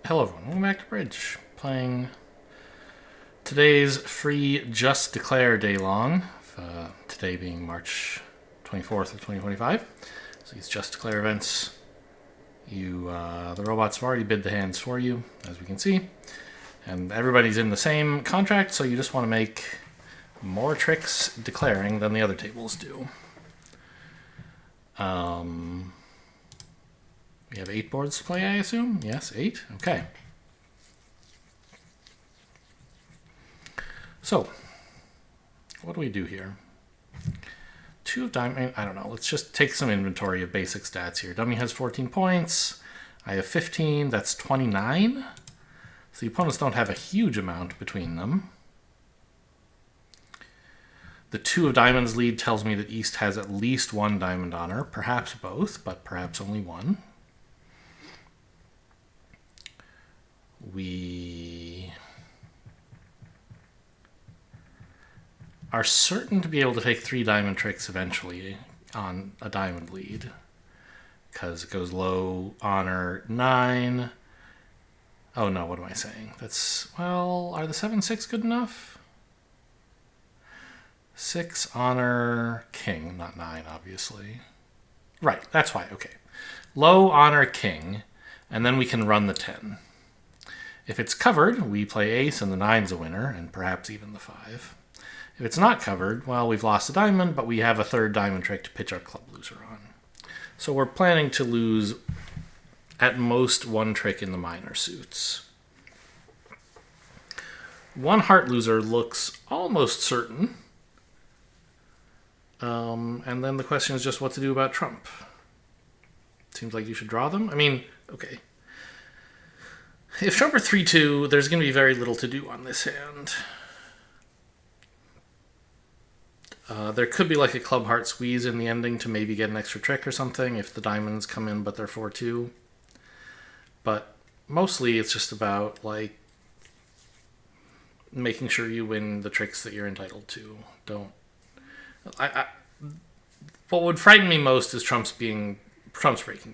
Hello everyone, welcome back to Bridge. Playing today's free Just Declare day long. Today being March 24th of 2025. So these Just Declare events, the robots have already bid the hands for you, as we can see. And everybody's in the same contract, so you just want to make more tricks declaring than the other tables do. We have 8 boards to play, I assume? Yes, 8? Okay. So, what do we do here? 2 of diamond, I don't know, let's just take some inventory of basic stats here. Dummy has 14 points, I have 15, that's 29. So the opponents don't have a huge amount between them. The 2 of diamonds lead tells me that East has at least 1 diamond honor, perhaps both, but perhaps only 1. We are certain to be able to take 3 diamond tricks eventually on a diamond lead, because it goes low honor 9. Oh no, what am I saying? That's, well, are the 7-6 good enough? 6 honor king, not 9 obviously. Right, that's why, okay. Low honor king, and then we can run the 10. If it's covered, we play ace and the 9's a winner, and perhaps even the 5. If it's not covered, well, we've lost a diamond, but we have a 3rd diamond trick to pitch our club loser on. So we're planning to lose at most 1 trick in the minor suits. 1 heart loser looks almost certain. And then the question is just what to do about trump. Seems like you should draw them. I mean, okay. If trump are 3-2, there's going to be very little to do on this hand. There could be like a club heart squeeze in the ending to maybe get an extra trick or something if the diamonds come in but they're 4-2. But mostly it's just about like making sure you win the tricks that you're entitled to. What would frighten me most is Trump's breaking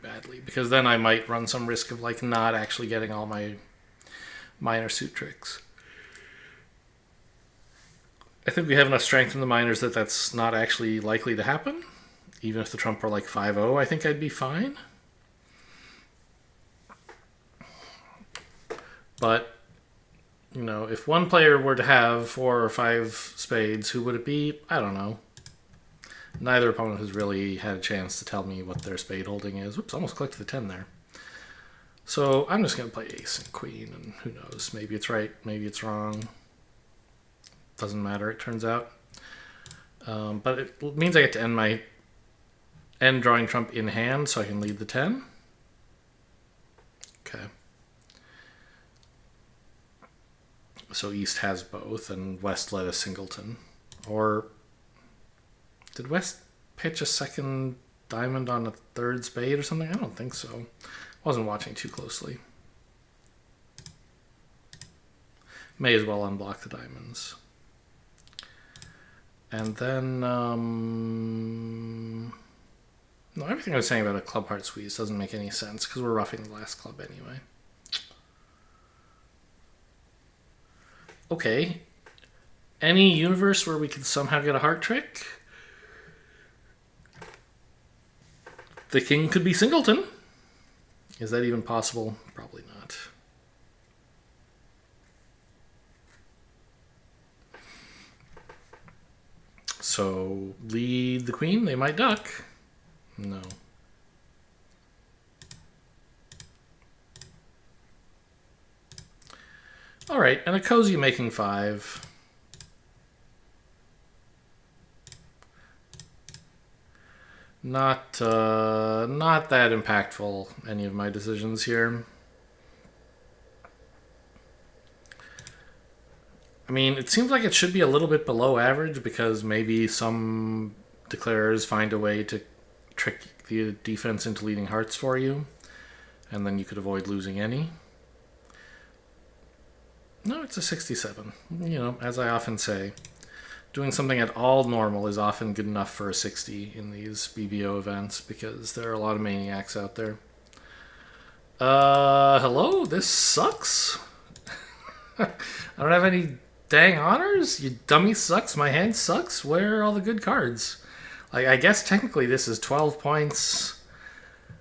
badly, because then I might run some risk of like not actually getting all my minor suit tricks. I think we have enough strength in the minors that that's not actually likely to happen. Even if the trump were like 5-0, I think I'd be fine. But, you know, if one player were to have 4 or 5 spades, who would it be? I don't know. Neither opponent has really had a chance to tell me what their spade holding is. Oops, almost clicked the 10 there. So I'm just going to play ace and queen, and who knows? Maybe it's right, maybe it's wrong. Doesn't matter, it turns out. But it means I get to end drawing trump in hand, so I can lead the 10. Okay. So East has both, and West led a singleton. Or did West pitch a 2nd diamond on a 3rd spade or something? I don't think so. Wasn't watching too closely. May as well unblock the diamonds. And then, no, everything I was saying about a club heart squeeze doesn't make any sense, because we're roughing the last club anyway. Okay. Any universe where we could somehow get a heart trick? The king could be singleton. Is that even possible? Probably not. So, lead the queen, they might duck. No. Alright, and a cozy making 5. Not that impactful, any of my decisions here. I mean, it seems like it should be a little bit below average, because maybe some declarers find a way to trick the defense into leading hearts for you, and then you could avoid losing any. No, it's a 67. You know, as I often say, doing something at all normal is often good enough for a 60 in these BBO events, because there are a lot of maniacs out there. Hello? This sucks? I don't have any dang honors? You dummy sucks, my hand sucks? Where are all the good cards? Like, I guess technically this is 12 points,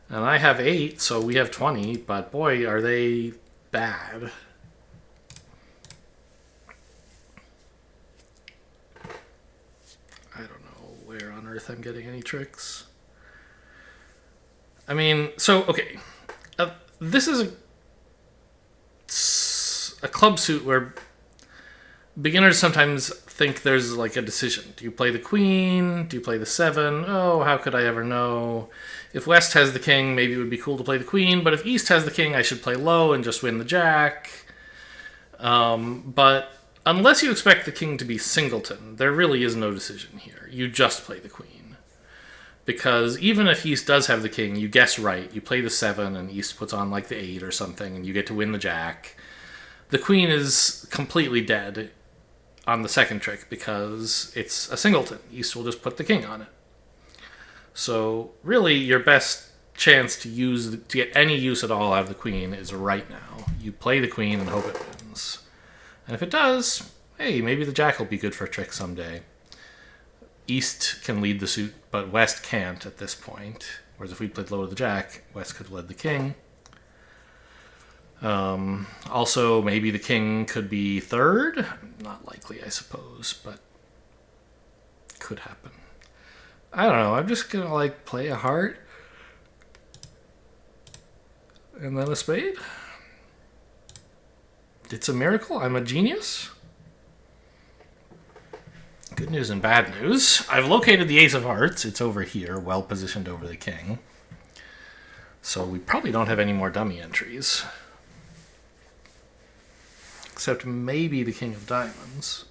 and I have 8, so we have 20, but boy, are they bad. I don't know where on earth I'm getting any tricks. I mean, so, okay. This is a club suit where beginners sometimes think there's like a decision. Do you play the queen? Do you play the 7? Oh, how could I ever know? If West has the king, maybe it would be cool to play the queen, but if East has the king, I should play low and just win the jack. But unless you expect the king to be singleton, there really is no decision here. You just play the queen. Because even if East does have the king, you guess right. You play the 7 and East puts on like the 8 or something and you get to win the jack. The queen is completely dead on the second trick because it's a singleton. East will just put the king on it. So really your best chance to get any use at all out of the queen is right now. You play the queen and hope it wins. And if it does, hey, maybe the jack will be good for a trick someday. East can lead the suit, but West can't at this point. Whereas if we played low to the jack, West could have led the king. Also, maybe the king could be third. Not likely, I suppose, but could happen. I don't know. I'm just gonna like play a heart and then a spade. It's a miracle. I'm a genius. Good news and bad news. I've located the ace of hearts. It's over here, well positioned over the king. So we probably don't have any more dummy entries. Except maybe the king of diamonds.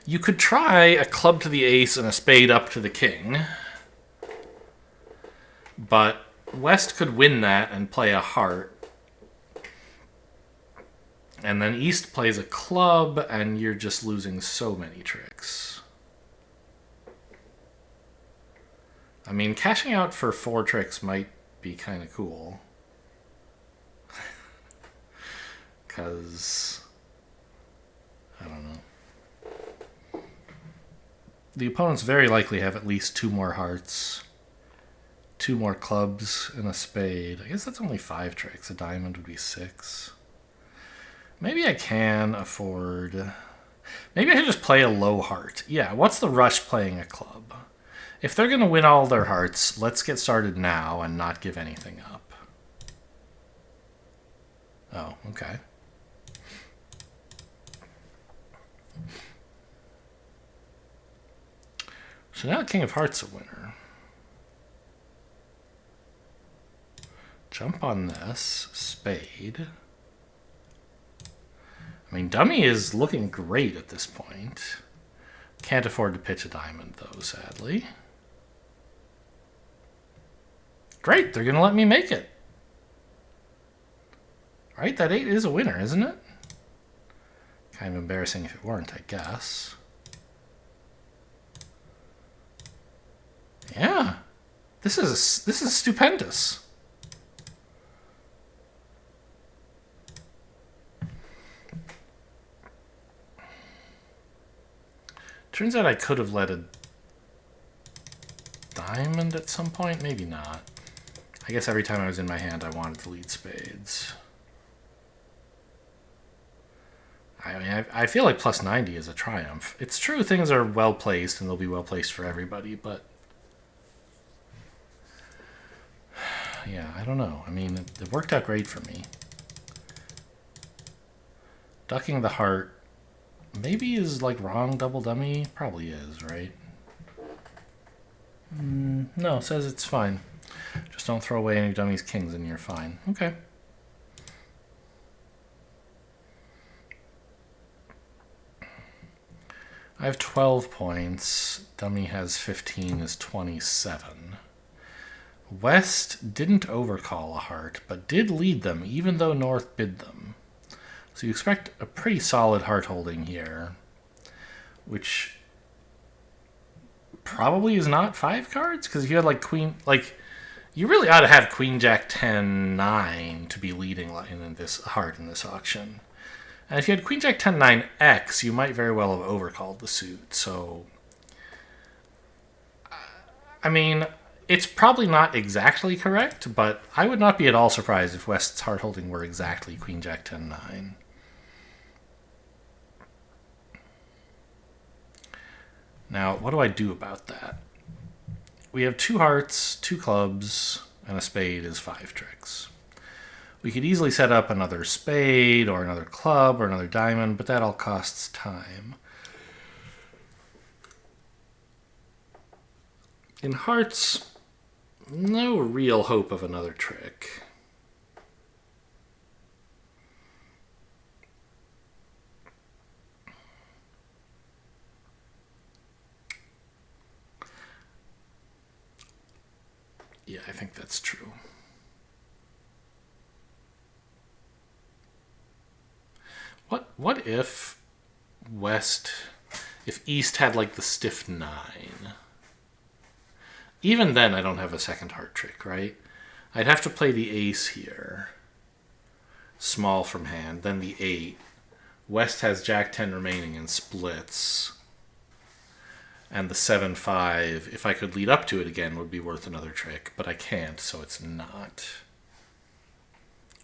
You could try a club to the ace and a spade up to the king. But West could win that and play a heart. And then East plays a club, and you're just losing so many tricks. I mean, cashing out for 4 tricks might be kind of cool. Because, I don't know. The opponents very likely have at least 2 more hearts, 2 more clubs, and a spade. I guess that's only 5 tricks. A diamond would be 6. Maybe I can afford... Maybe I should just play a low heart. Yeah, what's the rush playing a club? If they're going to win all their hearts, let's get started now and not give anything up. Oh, okay. So now King of Hearts a winner. Jump on this. Spade. I mean, dummy is looking great at this point. Can't afford to pitch a diamond, though, sadly. Great, they're going to let me make it. Right, that 8 is a winner, isn't it? Kind of embarrassing if it weren't, I guess. Yeah. This is stupendous. Turns out I could have led a diamond at some point. Maybe not. I guess every time I was in my hand, I wanted to lead spades. I mean, I feel like plus 90 is a triumph. It's true things are well placed and they'll be well placed for everybody, but yeah, I don't know. I mean, it worked out great for me. Ducking the heart maybe is like wrong double dummy. Probably is, right? No, it says it's fine. Just don't throw away any dummies kings and you're fine. Okay. I have 12 points. Dummy has 15, is 27. West didn't overcall a heart, but did lead them, even though North bid them. So you expect a pretty solid heart holding here, which probably is not 5 cards, because if you had like queen, like You really ought to have Queen Jack 10 9 to be leading in this heart in this auction. And if you had Queen Jack 10 9 X, you might very well have overcalled the suit. So, I mean, it's probably not exactly correct, but I would not be at all surprised if West's heart holding were exactly Queen Jack 10 9. Now, what do I do about that? We have 2 hearts, 2 clubs, and a spade is 5 tricks. We could easily set up another spade or another club or another diamond, but that all costs time. In hearts, no real hope of another trick. Yeah, I think that's true. What if if East had like the stiff 9? Even then, I don't have a second heart trick, right? I'd have to play the ace here. Small from hand, then the 8. West has Jack 10 remaining and splits. And the 7 5, if I could lead up to it again, would be worth another trick. But I can't, so it's not.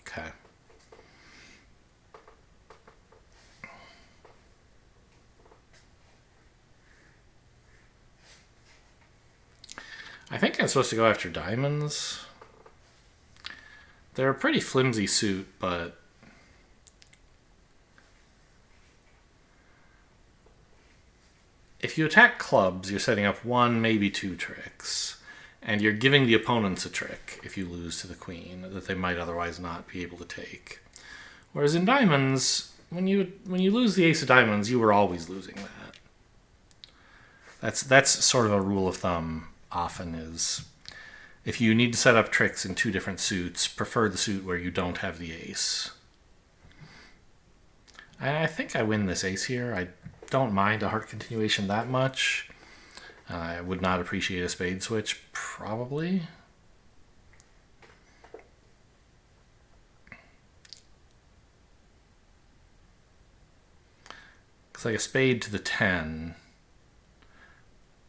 Okay. I think I'm supposed to go after diamonds. They're a pretty flimsy suit, but if you attack clubs, you're setting up 1, maybe 2 tricks. And you're giving the opponents a trick if you lose to the queen that they might otherwise not be able to take. Whereas in diamonds, when you lose the ace of diamonds, you were always losing that. That's sort of a rule of thumb often is if you need to set up tricks in 2 different suits, prefer the suit where you don't have the ace. I think I win this ace here. I don't mind a heart continuation that much. I would not appreciate a spade switch, probably. Looks like a spade to the 10.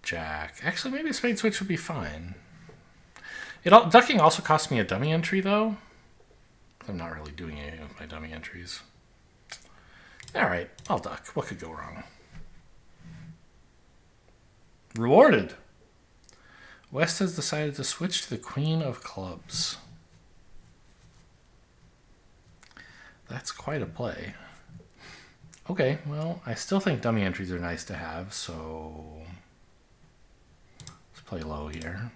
Jack. Actually, maybe a spade switch would be fine. Ducking also costs me a dummy entry, though. I'm not really doing anything with my dummy entries. Alright, I'll duck. What could go wrong? Rewarded! West has decided to switch to the Queen of Clubs. That's quite a play. Okay, well, I still think dummy entries are nice to have, so let's play low here.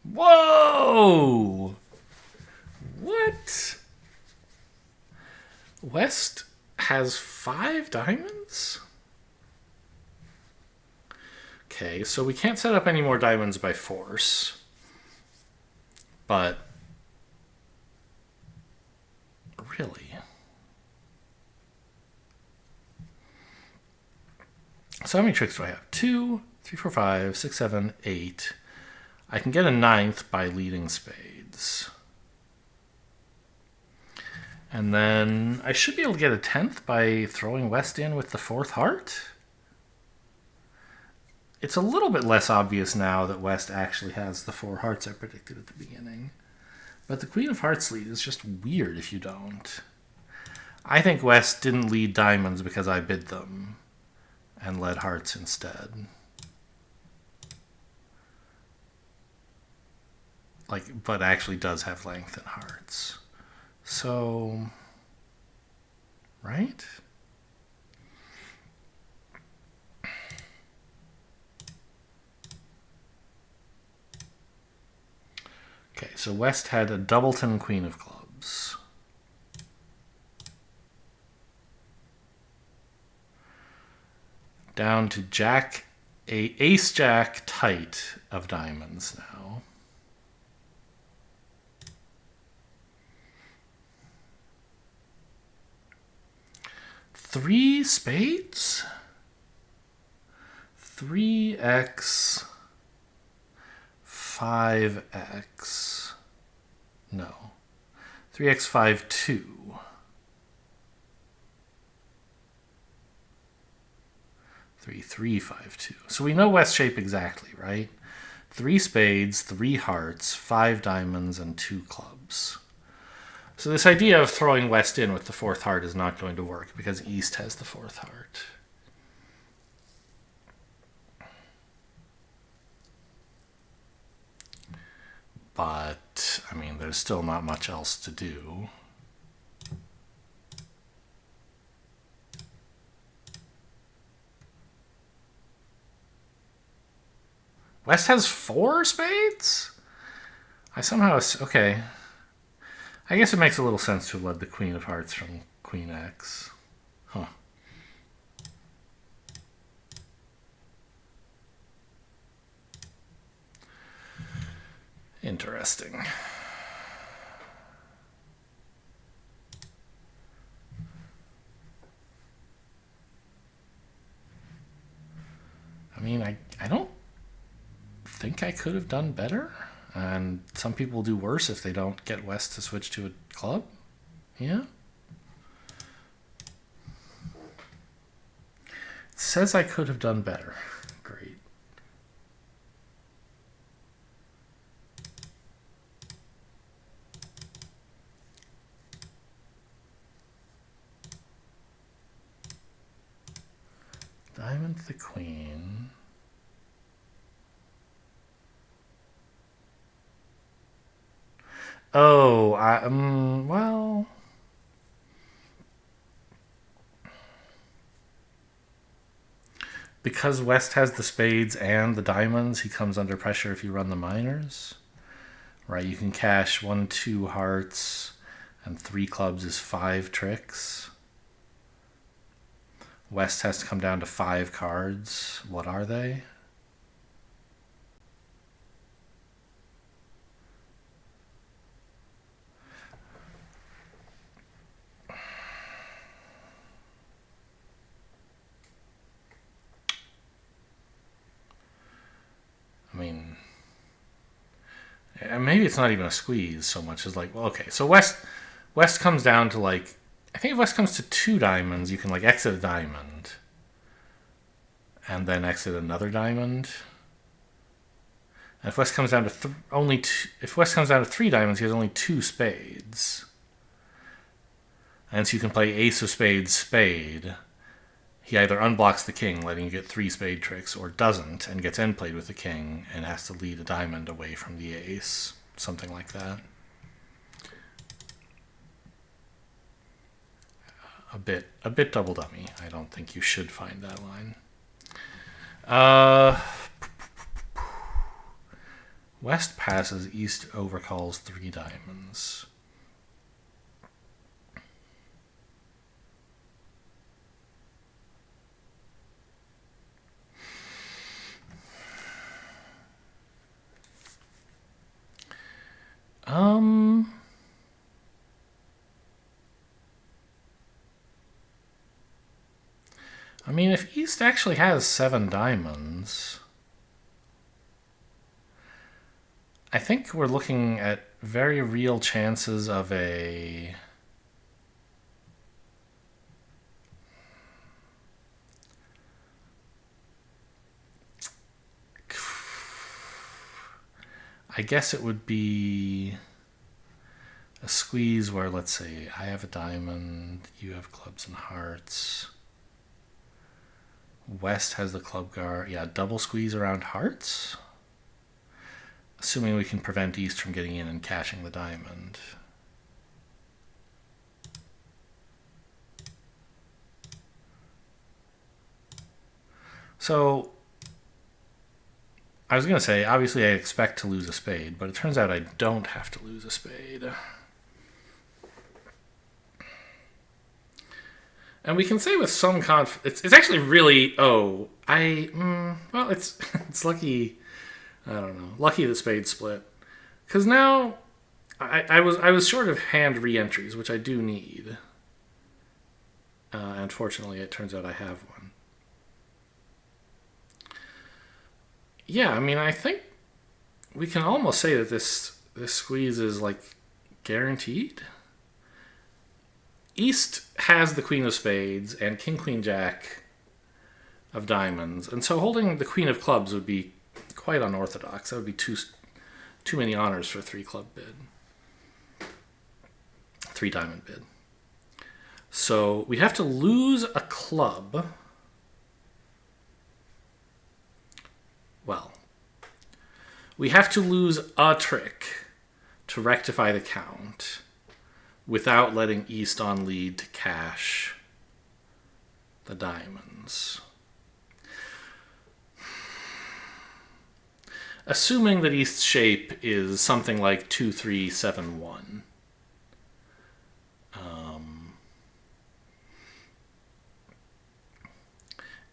Whoa! What? West has 5 diamonds? Okay, so we can't set up any more diamonds by force. But really? So how many tricks do I have? 2, 3, 4, 5, 6, 7, 8. I can get a 9th by leading spades. And then I should be able to get a 10th by throwing West in with the 4th heart. It's a little bit less obvious now that West actually has the 4 hearts I predicted at the beginning. But the Queen of Hearts lead is just weird if you don't. I think West didn't lead diamonds because I bid them and led hearts instead. But actually does have length in hearts. So, right? Okay, so West had a doubleton Queen of Clubs. Down to Ace Jack tight of diamonds now. Three spades? 3x, 5x. No. 3x, 5, 2. 3, 3, 5, 2. So we know West's shape exactly, right? 3 spades, 3 hearts, 5 diamonds, and 2 clubs. So this idea of throwing West in with the 4th heart is not going to work because East has the 4th heart. But, I mean, there's still not much else to do. West has 4 spades? I somehow... Okay. I guess it makes a little sense to have led the Queen of Hearts from Queen X. Huh. Interesting. I mean, I don't think I could have done better. And some people do worse if they don't get West to switch to a club. Yeah. It says I could have done better. Great. Diamond the Queen. Oh, well... Because West has the spades and the diamonds, he comes under pressure if you run the minors. Right, you can cash 1, 2 hearts, and 3 clubs is 5 tricks. West has to come down to 5 cards. What are they? I mean, maybe it's not even a squeeze so much as like, well, okay, so West comes down to like, I think if West comes to 2 diamonds, you can like exit a diamond and then exit another diamond. And if West comes down to if West comes down to 3 diamonds, he has only 2 spades. And so you can play Ace of Spades, Spade. He either unblocks the king, letting you get 3 spade tricks, or doesn't and gets end played with the king and has to lead a diamond away from the ace. Something like that. A bit double dummy. I don't think you should find that line. West passes, East overcalls 3 diamonds. I mean, if East actually has 7 diamonds, I think we're looking at very real chances of a... I guess it would be a squeeze where, let's say, I have a diamond, you have clubs and hearts. West has the club guard. Yeah, double squeeze around hearts. Assuming we can prevent East from getting in and cashing the diamond. So, I was going to say, obviously I expect to lose a spade, but it turns out I don't have to lose a spade. And we can say with some confidence, it's actually really, well, it's lucky, I don't know, lucky the spade split. Because now, I was short of hand re-entries, which I do need. And fortunately, it turns out I have one. Yeah, I mean, I think we can almost say that this squeeze is like guaranteed. East has the queen of spades and king, queen, jack of diamonds, and so holding the queen of clubs would be quite unorthodox. That would be too many honors for a 3-club bid, 3-diamond bid. So we have to lose a club. Well, we have to lose a trick to rectify the count without letting East on lead to cash the diamonds. Assuming that East's shape is something like 2-3-7-1.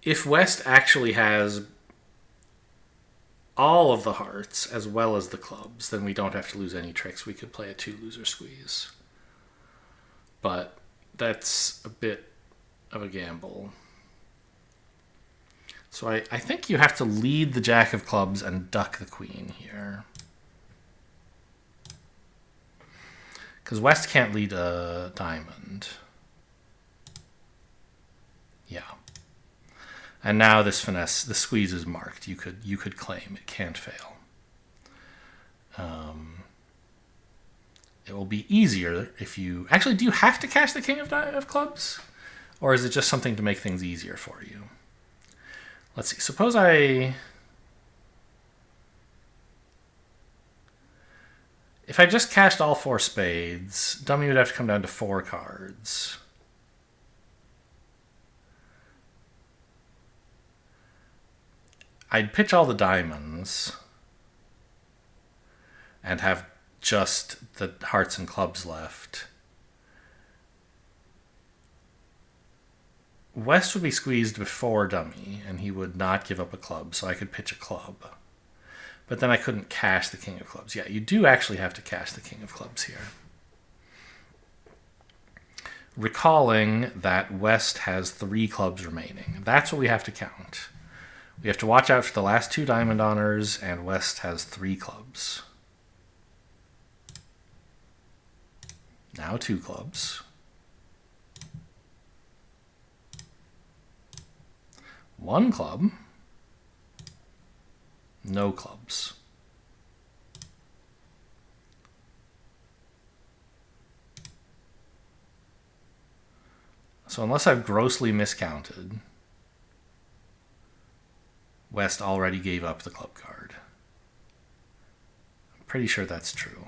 If West actually has all of the hearts as well as the clubs, then we don't have to lose any tricks. We could play a 2-loser squeeze. But that's a bit of a gamble. So I think you have to lead the jack of clubs and duck the queen here. Because West can't lead a diamond. Yeah. And now this finesse, the squeeze is marked. You could claim it can't fail. It will be easier if you... Actually, do you have to cash the king of clubs? Or is it just something to make things easier for you? Let's see. Suppose if I just cashed all 4 spades, dummy would have to come down to 4 cards. I'd pitch all the diamonds and have just the hearts and clubs left. West would be squeezed before dummy, and he would not give up a club, so I could pitch a club. But then I couldn't cash the king of clubs. Yeah, you do actually have to cash the king of clubs here. Recalling that West has 3 clubs remaining. That's what we have to count. We have to watch out for the last 2 diamond honors, and West has 3 clubs. Now 2 clubs. 1 club. No clubs. So unless I've grossly miscounted, West already gave up the club card. I'm pretty sure that's true.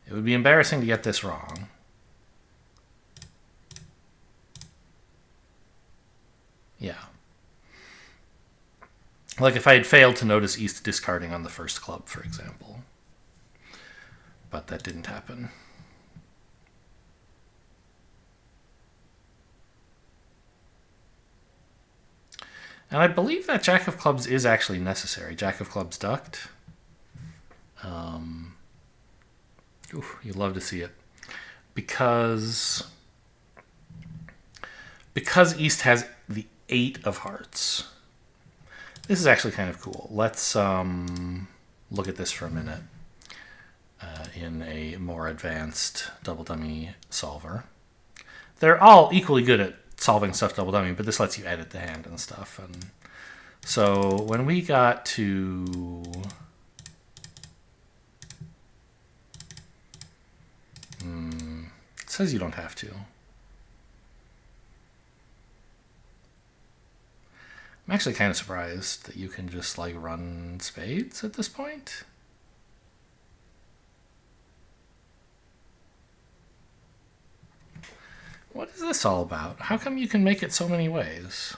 It would be embarrassing to get this wrong. Yeah. Like if I had failed to notice East discarding on the first club, for example. But that didn't happen. And I believe that Jack of Clubs is actually necessary. Jack of Clubs ducked. You'd love to see it. Because East has the 8 of hearts. This is actually kind of cool. Let's look at this for a minute in a more advanced double dummy solver. They're all equally good at solving stuff double dummy, but this lets you edit the hand and stuff. And so when we got to it says you don't have to. I'm actually kind of surprised that you can just like run spades at this point. What is this all about? How come you can make it so many ways?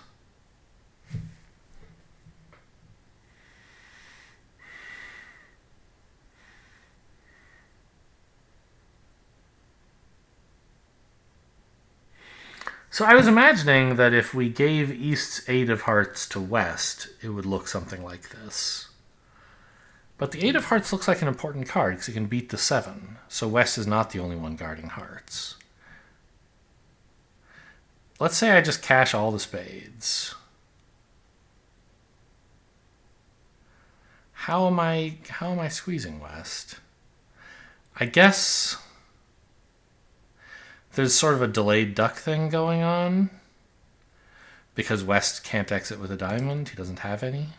So I was imagining that if we gave East's 8 of hearts to West, it would look something like this. But the 8 of hearts looks like an important card because it can beat the 7. So West is not the only one guarding hearts. Let's say I just cash all the spades. How am I squeezing West? I guess there's sort of a delayed duck thing going on because West can't exit with a diamond. He doesn't have any.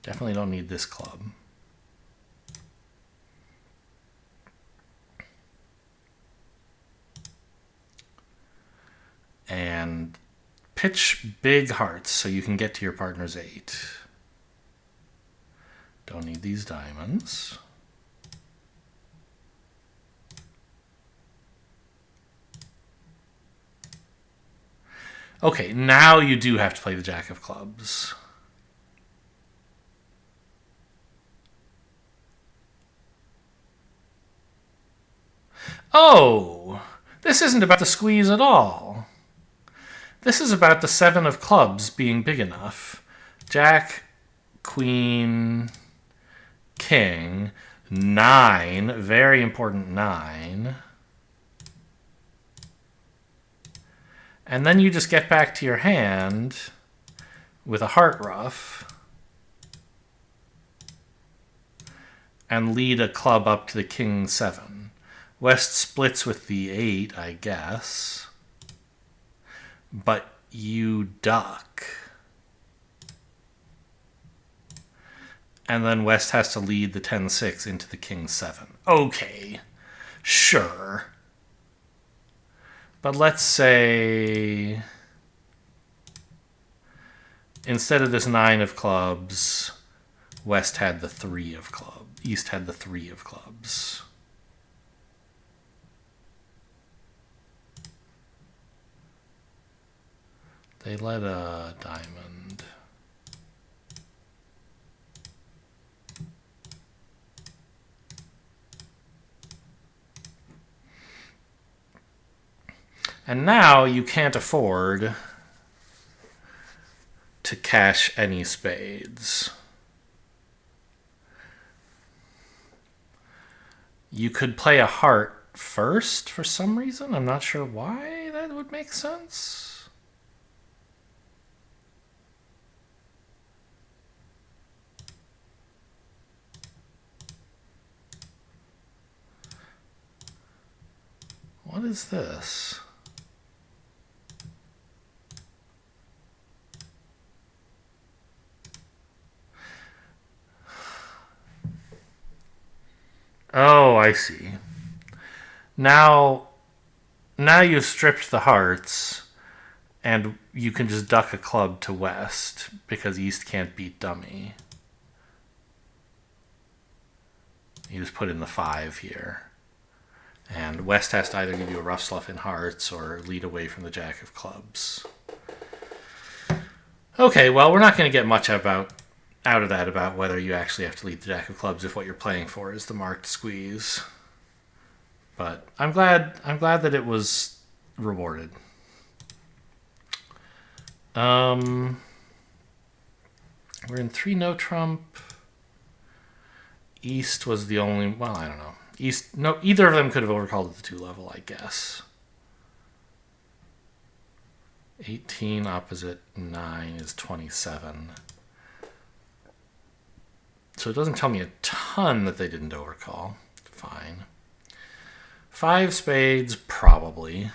Definitely don't need this club. And pitch big hearts so you can get to your partner's 8. Don't need these diamonds. Okay, now you do have to play the Jack of Clubs. Oh, this isn't about the squeeze at all. This is about the 7 of clubs being big enough. Jack, Queen, King, 9, very important 9. And then you just get back to your hand with a heart ruff and lead a club up to the King 7. West splits with the 8, I guess. But you duck. And then West has to lead the 10-6 into the King 7. Okay, sure. But let's say instead of this 9 of clubs, West had the 3 of clubs. East had the 3 of clubs. They let a diamond. And now you can't afford to cash any spades. You could play a heart first for some reason. I'm not sure why that would make sense. What is this? Oh, I see. Now you've stripped the hearts, and you can just duck a club to West because East can't beat dummy. You just put in the 5 here. And West has to either give you a rough sluff in hearts or lead away from the Jack of Clubs. Okay, well, we're not going to get much out of that about whether you actually have to lead the Jack of Clubs if what you're playing for is the marked squeeze. But I'm glad that it was rewarded. We're in 3 no trump. East was the only, well, I don't know. East, no, either of them could have overcalled at the 2 level, I guess. 18 opposite 9 is 27. So it doesn't tell me a ton that they didn't overcall. Fine. 5 spades, probably.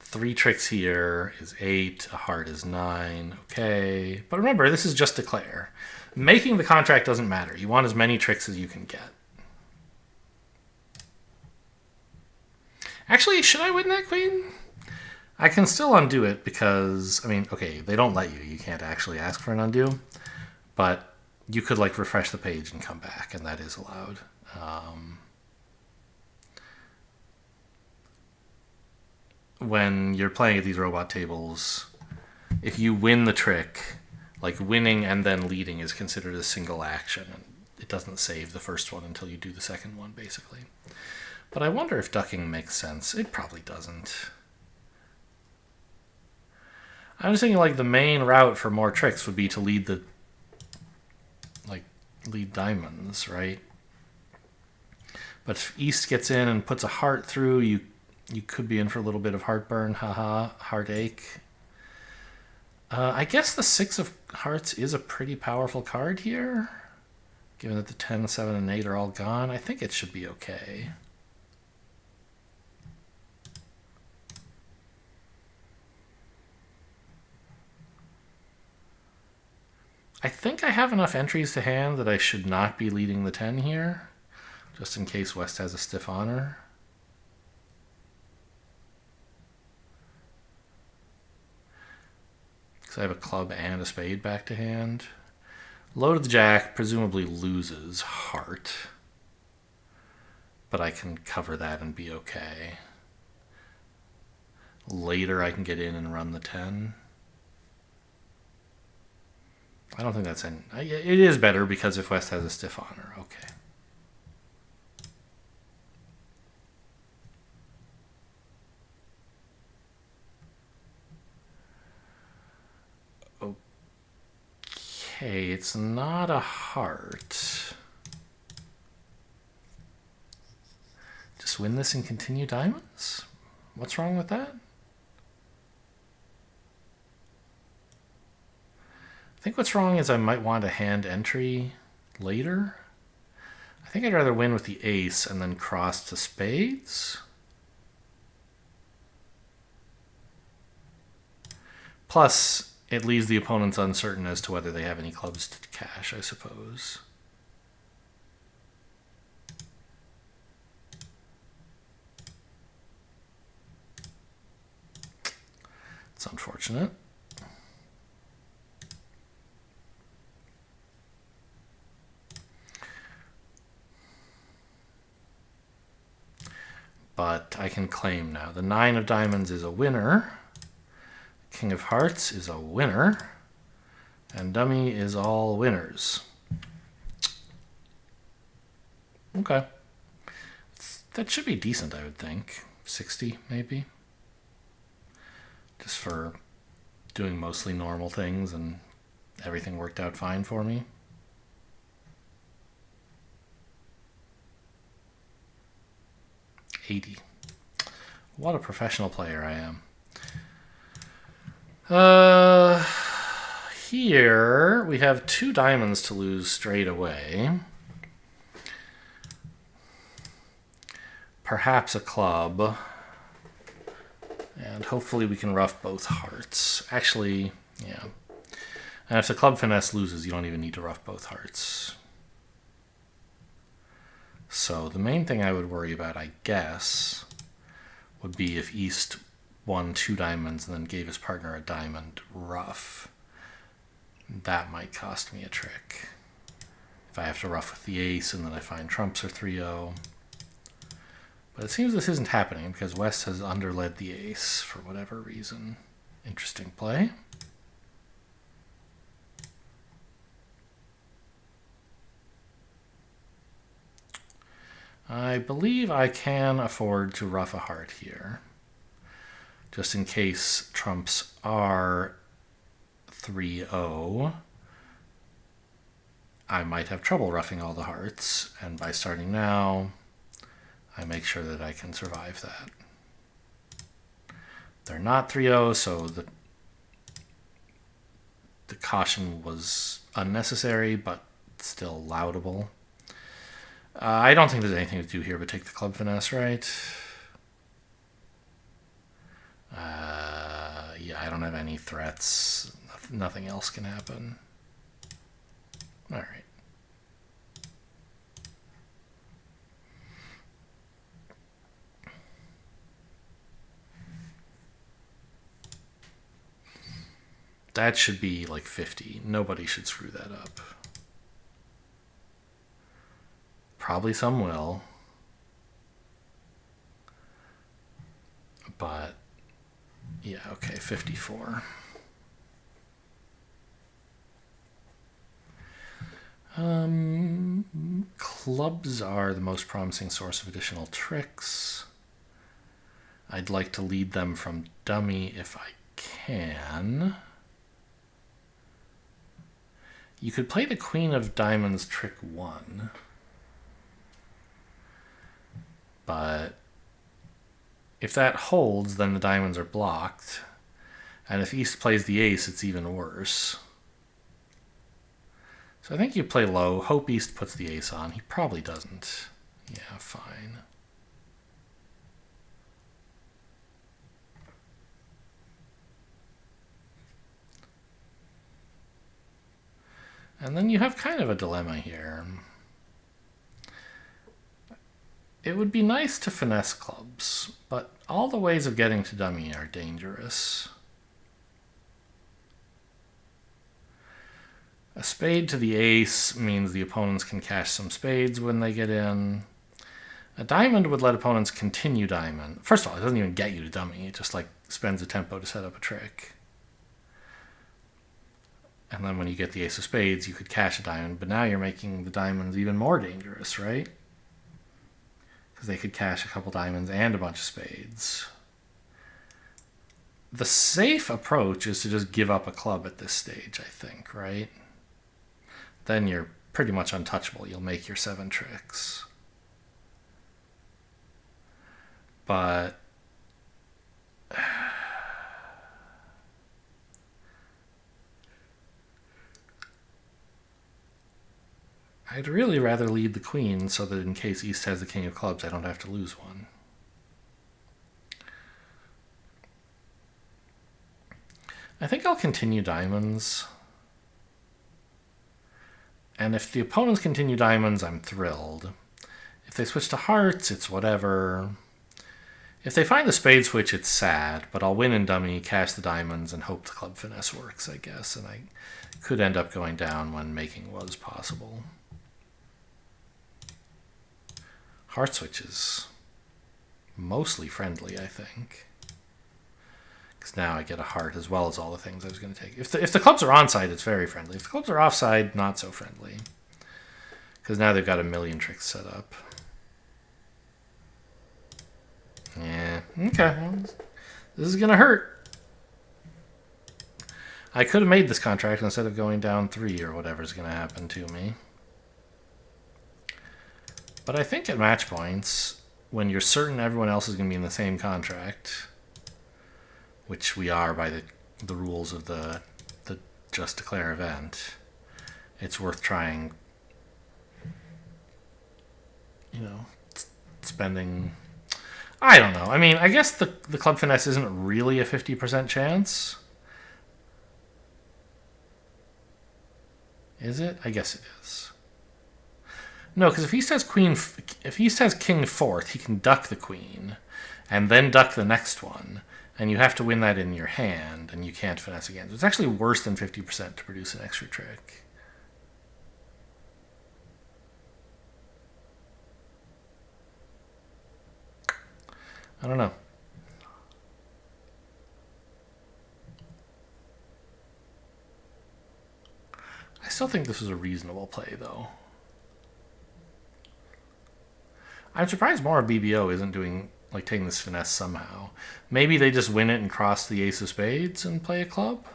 3 tricks here is 8. A heart is 9. Okay. But remember, this is just declare. Making the contract doesn't matter. You want as many tricks as you can get. Actually, should I win that queen? I can still undo it because, I mean, okay, they don't let you. You can't actually ask for an undo. But you could, like, refresh the page and come back, and that is allowed. When you're playing at these robot tables, if you win the trick, like, winning and then leading is considered a single action. And it doesn't save the first one until you do the second one, basically. But I wonder if ducking makes sense. It probably doesn't. I was thinking, like, the main route for more tricks would be to lead diamonds, right? But if East gets in and puts a heart through, you could be in for a little bit of heartburn, haha, heartache. I guess the 6 of hearts is a pretty powerful card here. Given that the 10, 7, and 8 are all gone, I think it should be okay. I think I have enough entries to hand that I should not be leading the 10 here, just in case West has a stiff honor. Because I have a club and a spade back to hand. Low to the jack presumably loses heart, but I can cover that and be okay. Later I can get in and run the 10. I don't think that's any... It is better because if West has a stiff honor. Okay. Okay, it's not a heart. Just win this and continue diamonds? What's wrong with that? I think what's wrong is I might want a hand entry later. I think I'd rather win with the ace and then cross to spades. Plus, it leaves the opponents uncertain as to whether they have any clubs to cash, I suppose. It's unfortunate. But I can claim now. The 9 of diamonds is a winner. King of hearts is a winner. And dummy is all winners. Okay. That should be decent, I would think. 60, maybe. Just for doing mostly normal things and everything worked out fine for me. $80. What a professional player I am. Here we have 2 diamonds to lose straight away. Perhaps a club. And hopefully we can ruff both hearts. Actually, yeah. And if the club finesse loses, you don't even need to ruff both hearts. So the main thing I would worry about, I guess, would be if East won 2 diamonds and then gave his partner a diamond ruff. That might cost me a trick. If I have to ruff with the ace and then I find trumps or 3-0. But it seems this isn't happening because West has underled the ace for whatever reason. Interesting play. I believe I can afford to ruff a heart here. Just in case trumps are 3-0. I might have trouble ruffing all the hearts, and by starting now, I make sure that I can survive that. They're not 3-0, so the caution was unnecessary, but still laudable. I don't think there's anything to do here but take the club finesse, right? Yeah, I don't have any threats. Nothing else can happen. All right. That should be like 50. Nobody should screw that up. Probably some will. But, yeah, okay, 54. Clubs are the most promising source of additional tricks. I'd like to lead them from dummy if I can. You could play the Queen of Diamonds trick 1. But if that holds, then the diamonds are blocked. And if East plays the ace, it's even worse. So I think you play low, hope East puts the ace on. He probably doesn't. Yeah, fine. And then you have kind of a dilemma here. It would be nice to finesse clubs, but all the ways of getting to dummy are dangerous. A spade to the ace means the opponents can cash some spades when they get in. A diamond would let opponents continue diamond. First of all, it doesn't even get you to dummy. It just like spends a tempo to set up a trick. And then when you get the ace of spades, you could cash a diamond, but now you're making the diamonds even more dangerous, right? Because they could cash a couple diamonds and a bunch of spades. The safe approach is to just give up a club at this stage, I think, right? Then you're pretty much untouchable. You'll make your 7 tricks. But I'd really rather lead the queen so that in case East has the king of clubs, I don't have to lose one. I think I'll continue diamonds. And if the opponents continue diamonds, I'm thrilled. If they switch to hearts, it's whatever. If they find the spade switch, it's sad, but I'll win in dummy, cash the diamonds, and hope the club finesse works, I guess. And I could end up going down when making was possible. Heart switch is mostly friendly, I think. Because now I get a heart as well as all the things I was going to take. If the clubs are onside, it's very friendly. If the clubs are offside, not so friendly. Because now they've got a million tricks set up. Yeah, okay. This is going to hurt. I could have made this contract instead of going down 3 or whatever's going to happen to me. But I think at match points, when you're certain everyone else is going to be in the same contract, which we are by the rules of the Just Declare event, it's worth trying, spending... I don't know. I mean, I guess the club finesse isn't really a 50% chance. Is it? I guess it is. No, because if East has king fourth, he can duck the queen, and then duck the next one, and you have to win that in your hand, and you can't finesse again. So it's actually worse than 50% to produce an extra trick. I don't know. I still think this is a reasonable play, though. I'm surprised more of BBO isn't taking this finesse somehow. Maybe they just win it and cross the ace of spades and play a club?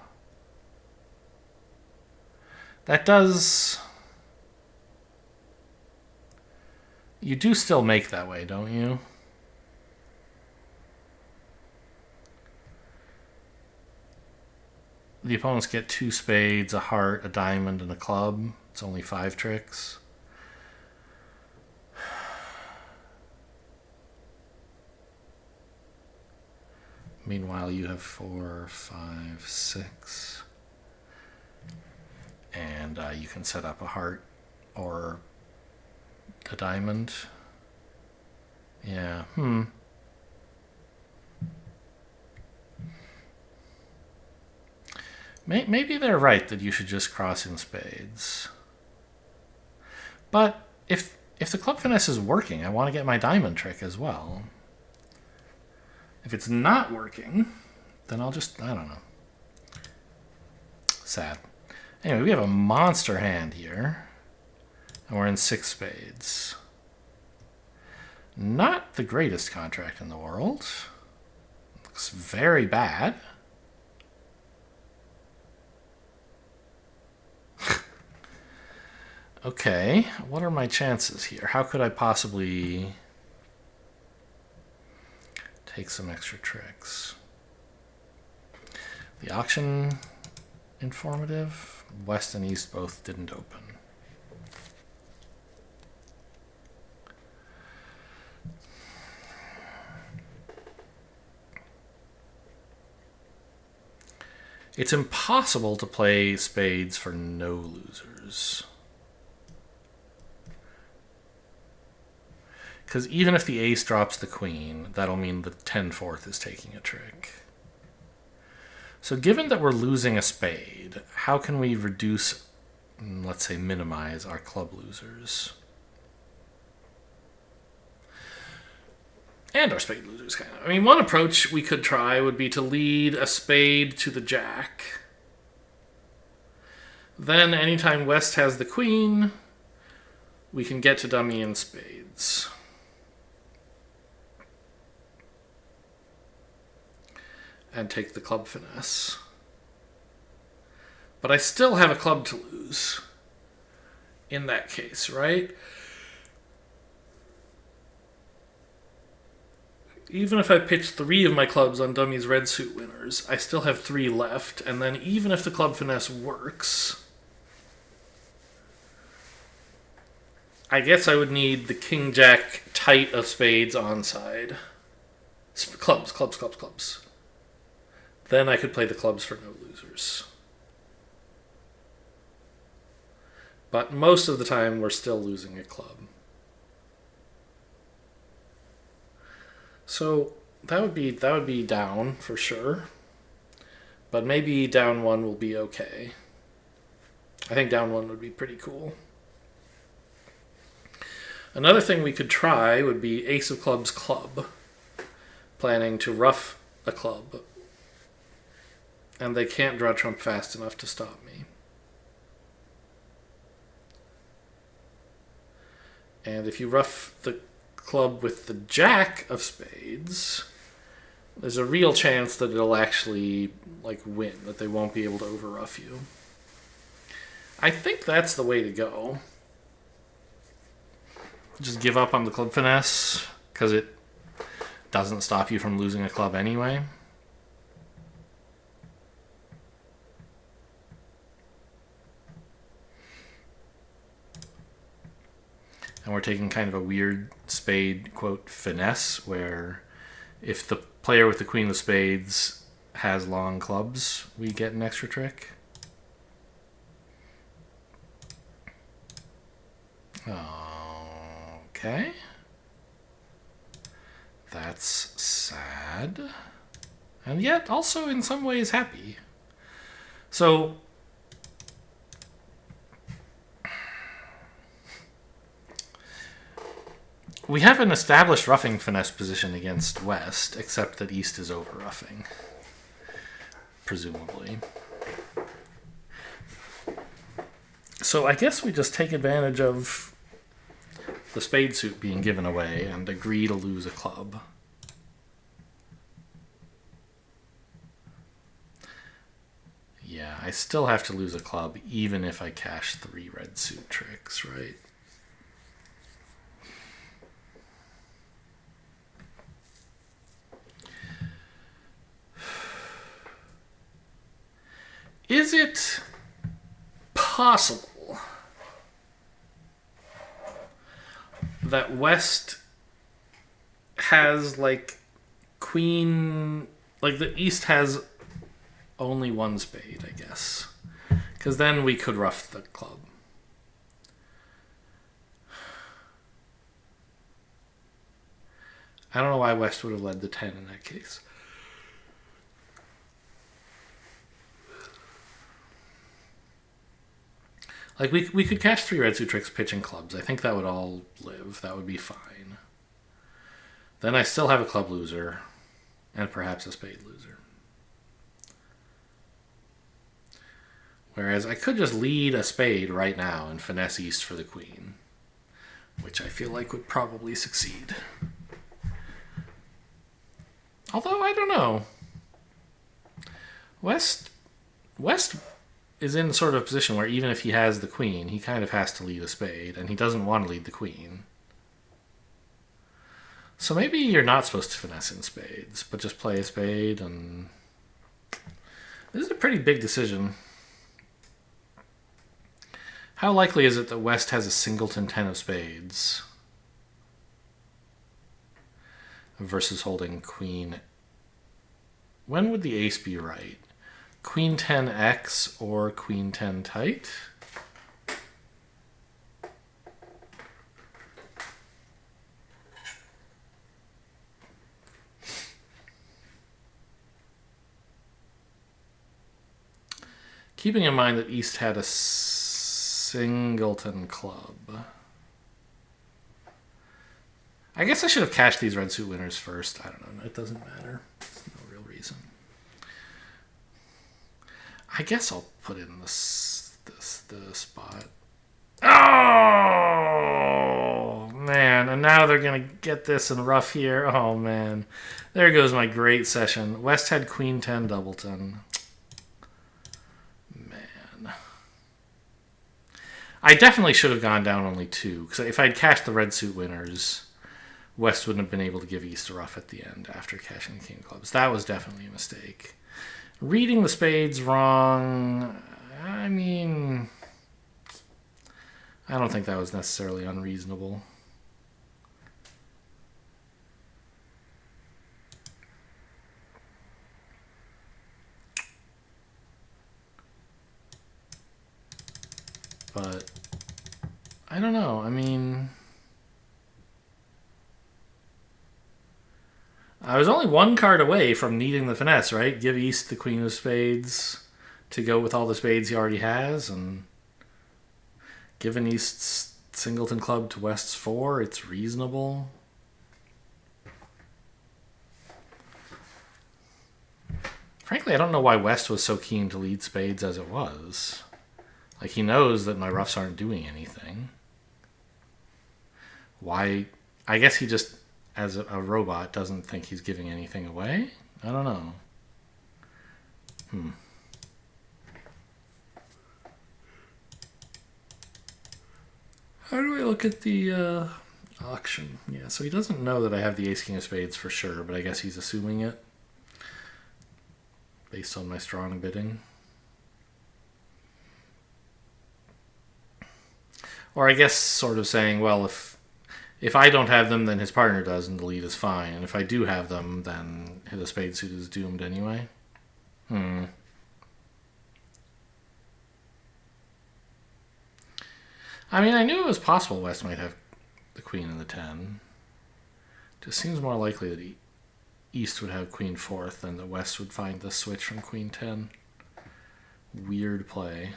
That does... You do still make that way, don't you? The opponents get 2 spades, a heart, a diamond, and a club. It's only 5 tricks. Meanwhile, you have 4, 5, 6. And you can set up a heart or a diamond. Yeah, Maybe they're right that you should just cross in spades. But if the club finesse is working, I want to get my diamond trick as well. If it's not working, then I'll just, I don't know. Sad. Anyway, we have a monster hand here. And we're in 6 spades. Not the greatest contract in the world. Looks very bad. Okay, what are my chances here? How could I possibly take some extra tricks? The auction informative. West and East both didn't open. It's impossible to play spades for no losers. Because even if the ace drops the queen, that'll mean the 10-4 is taking a trick. So given that we're losing a spade, how can we reduce, let's say minimize, our club losers? And our spade losers, kind of. I mean, one approach we could try would be to lead a spade to the jack. Then anytime West has the queen, we can get to dummy in spades. And take the club finesse. But I still have a club to lose in that case, right? Even if I pitch 3 of my clubs on dummy's red suit winners, I still have 3 left, and then even if the club finesse works, I guess I would need the king-jack tight of spades onside. Clubs. Then I could play the clubs for no losers. But most of the time, we're still losing a club. So that would be down for sure. But maybe down 1 will be okay. I think down 1 would be pretty cool. Another thing we could try would be ace of clubs club. Planning to ruff a club. And they can't draw trump fast enough to stop me. And if you ruff the club with the jack of spades, there's a real chance that it'll actually win, that they won't be able to overruff you. I think that's the way to go. Just give up on the club finesse, because it doesn't stop you from losing a club anyway. And we're taking kind of a weird spade, quote, finesse, where if the player with the queen of spades has long clubs, we get an extra trick. Okay. That's sad. And yet also in some ways happy. So we have an established roughing finesse position against West, except that East is over roughing, presumably. So I guess we just take advantage of the spade suit being given away and agree to lose a club. Yeah, I still have to lose a club even if I cash 3 red suit tricks, right? Is it possible that West has queen, the East has only 1 spade, I guess, because then we could ruff the club. I don't know why West would have led the 10 in that case. We could cash 3 red suit tricks pitching clubs. I think that would all live. That would be fine. Then I still have a club loser and perhaps a spade loser. Whereas I could just lead a spade right now and finesse East for the queen, which I feel like would probably succeed. Although, I don't know. West is in sort of a position where even if he has the queen, he kind of has to lead a spade, and he doesn't want to lead the queen. So maybe you're not supposed to finesse in spades, but just play a spade and This is a pretty big decision. How likely is it that West has a singleton 10 of spades versus holding queen? When would the ace be right? Queen 10x or queen 10 tight? Keeping in mind that East had a singleton club. I guess I should have cashed these red suit winners first. I don't know. It doesn't matter. There's no real reason. I guess I'll put in the spot. Oh, man. And now they're going to get this in rough here. Oh, man. There goes my great session. West had queen 10 doubleton. Man. I definitely should have gone down only 2. Because if I'd cashed the red suit winners, West wouldn't have been able to give East a rough at the end after cashing the king of clubs. That was definitely a mistake. Reading the spades wrong, I mean, I don't think that was necessarily unreasonable. But I don't know. I mean, I was only one card away from needing the finesse, right? Give East the queen of spades to go with all the spades he already has, and given East's singleton club to West's 4, it's reasonable. Frankly, I don't know why West was so keen to lead spades as it was. Like, he knows that my roughs aren't doing anything. Why? I guess he just, as a robot, doesn't think he's giving anything away? I don't know. How do I look at the auction? Yeah, so he doesn't know that I have the ace-king of spades for sure, but I guess he's assuming it based on my strong bidding. Or I guess sort of saying, well, if I don't have them, then his partner does, and the lead is fine. And if I do have them, then the spade suit is doomed anyway. I mean, I knew it was possible West might have the queen and the 10. It just seems more likely that East would have queen 4th than that West would find the switch from queen 10. Weird play.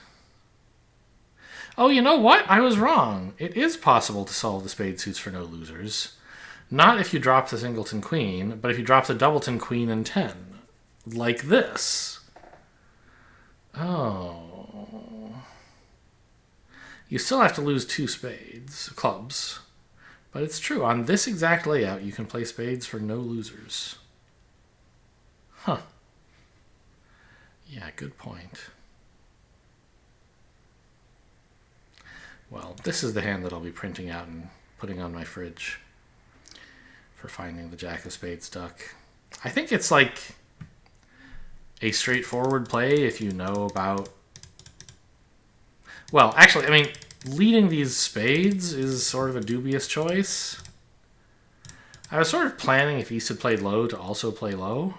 Oh, you know what? I was wrong. It is possible to solve the spade suits for no losers. Not if you drop the singleton queen, but if you drop the doubleton queen and 10. Like this. Oh. You still have to lose 2 clubs. But it's true. On this exact layout, you can play spades for no losers. Huh. Yeah, good point. Well, this is the hand that I'll be printing out and putting on my fridge for finding the jack of spades duck. I think it's like a straightforward play if you know about... Well, actually, I mean, leading these spades is sort of a dubious choice. I was sort of planning if East had played low to also play low.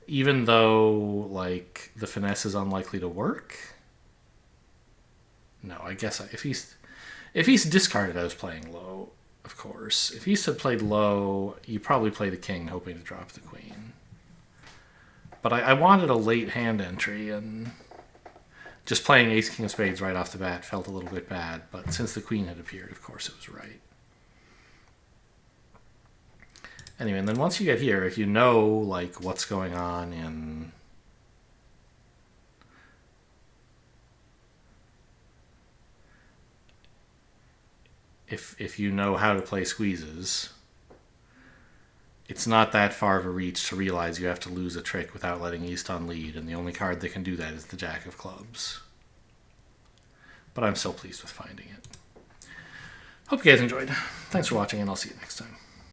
Even though, like, the finesse is unlikely to work. No, I guess if East discarded, I was playing low, of course. If East had played low, you probably play the king hoping to drop the queen. But I wanted a late hand entry, and just playing ace-king of spades right off the bat felt a little bit bad. But since the queen had appeared, of course it was right. Anyway, and then once you get here, if you know, like, what's going on in... If you know how to play squeezes, it's not that far of a reach to realize you have to lose a trick without letting East on lead, and the only card that can do that is the jack of clubs. But I'm so pleased with finding it. Hope you guys enjoyed. Thanks for watching, and I'll see you next time.